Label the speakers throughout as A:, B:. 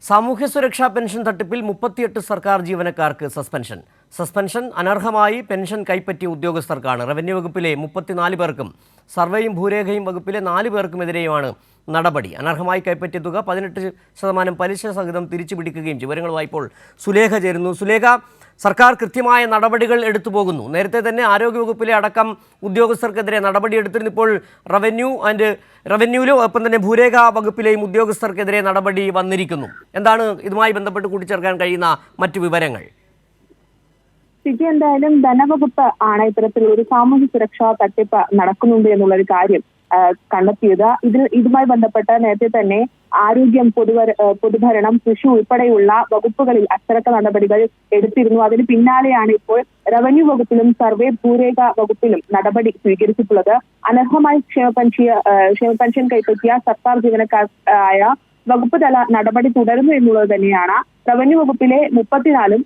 A: സാമൂഹ്യ സുരക്ഷാ പെൻഷൻ തട്ടിപ്പിൽ 38 സർക്കാർ ജീവനക്കാർക്ക് സസ്പെൻഷൻ അനർഹമായി പെൻഷൻ കൈപ്പറ്റിയ ഉദ്യോഗസ്ഥർക്കാണ്. റവന്യൂ വകുപ്പിലെ 34 പേർക്കും സർവേയും ഭൂരേഖയും വകുപ്പിലെ 4 പേർക്കുമെതിരെയുമാണ് നടപടി. അനർഹമായി കൈപ്പറ്റിയ തുക 18% പലിശ സഹിതം തിരിച്ചു പിടിക്കുകയും ചെയ്യും. വിവരങ്ങളുമായി ഇപ്പോൾ സുലേഖ ചേരുന്നു. സുലേഖ, സർക്കാർ കൃത്യമായ നടപടികൾ എടുത്തു പോകുന്നു. നേരത്തെ തന്നെ ആരോഗ്യവകുപ്പിലെ അടക്കം ഉദ്യോഗസ്ഥർക്കെതിരെ നടപടിയെടുത്തിരുന്നു. ഇപ്പോൾ റവന്യൂവിലും ഒപ്പം തന്നെ ഭൂരേഖ വകുപ്പിലെയും ഉദ്യോഗസ്ഥർക്കെതിരെ നടപടി വന്നിരിക്കുന്നു. എന്താണ് ഇതുമായി ബന്ധപ്പെട്ട് കൂട്ടിച്ചേർക്കാൻ കഴിയുന്ന മറ്റു വിവരങ്ങൾ?
B: എന്തായാലും ധനവകുപ്പ് ആണ് ഇത്തരത്തിലുള്ള ഒരു സാമൂഹ്യ സുരക്ഷാ തട്ടിപ്പ് നടക്കുന്നുണ്ട് എന്നുള്ളൊരു കാര്യം കണ്ടെത്തിയത്. ഇതുമായി ബന്ധപ്പെട്ട് നേരത്തെ തന്നെ ആരോഗ്യം, പൊതുഭരണം, കൃഷി ഉൾപ്പെടെയുള്ള വകുപ്പുകളിൽ അച്ചടക്ക നടപടികൾ എടുത്തിരുന്നു. അതിന് പിന്നാലെയാണ് ഇപ്പോൾ റവന്യൂ വകുപ്പിലും സർവേ ഭൂരേഖ വകുപ്പിലും നടപടി സ്വീകരിച്ചിട്ടുള്ളത്. അനർഹമായി ക്ഷേമ പെൻഷൻ കൈപ്പറ്റിയ സർക്കാർ ജീവനക്കാരായ വകുപ്പ് തല നടപടി തുടരുന്നു എന്നുള്ളത് തന്നെയാണ്. റവന്യൂ വകുപ്പിലെ 34-ഉം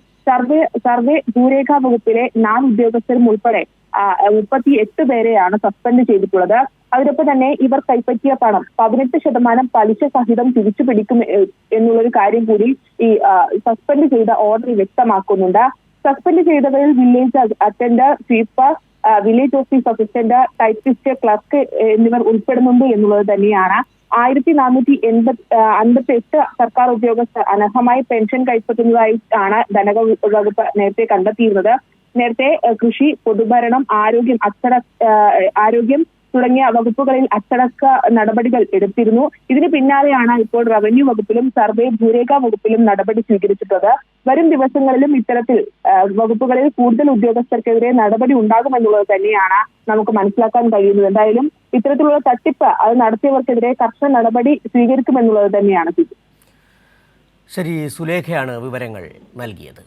B: സർവേ ഭൂരേഖ വകുപ്പിലെ 4 ഉദ്യോഗസ്ഥരും ഉൾപ്പെടെ 38 പേരെയാണ് സസ്പെൻഡ് ചെയ്തിട്ടുള്ളത്. അതിനൊപ്പം തന്നെ ഇവർ കൈപ്പറ്റിയ പണം 18% പലിശ സഹിതം തിരിച്ചു പിടിക്കും എന്നുള്ളൊരു കാര്യം കൂടി ഈ സസ്പെൻഡ് ചെയ്ത ഓർഡറിൽ വ്യക്തമാക്കുന്നുണ്ട്. സസ്പെൻഡ് ചെയ്തവരിൽ village attender, sweeper, village office assistant, typist, clerk എന്നിവർ ഉൾപ്പെടുന്നുണ്ട് എന്നുള്ളത് തന്നെയാണ്. 1458 സർക്കാർ ഉദ്യോഗസ്ഥർ അനർഹമായി പെൻഷൻ കൈപ്പറ്റുന്നതായിട്ടാണ് ധനവകുപ്പ് നേരത്തെ കണ്ടെത്തിയിരുന്നത്. നേരത്തെ കൃഷി, പൊതുഭരണം, ആരോഗ്യം തുടങ്ങിയ വകുപ്പുകളിൽ അച്ചടക്ക നടപടികൾ എടുത്തിരുന്നു. ഇതിന് പിന്നാലെയാണ് ഇപ്പോൾ റവന്യൂ വകുപ്പിലും സർവേ ഭൂരേഖ വകുപ്പിലും നടപടി സ്വീകരിച്ചിട്ടുള്ളത്. വരും ദിവസങ്ങളിലും ഇത്തരത്തിൽ വകുപ്പുകളിൽ കൂടുതൽ ഉദ്യോഗസ്ഥർക്കെതിരെ നടപടി ഉണ്ടാകുമെന്നുള്ളത് തന്നെയാണ് നമുക്ക് മനസ്സിലാക്കാൻ കഴിയുന്നത്. എന്തായാലും ഇത്തരത്തിലുള്ള തട്ടിപ്പ് അത് നടത്തിയവർക്കെതിരെ കർശന നടപടി സ്വീകരിക്കുമെന്നുള്ളത് തന്നെയാണ്.
A: ശരി, സുലേഖയാണ് വിവരങ്ങൾ നൽകിയത്.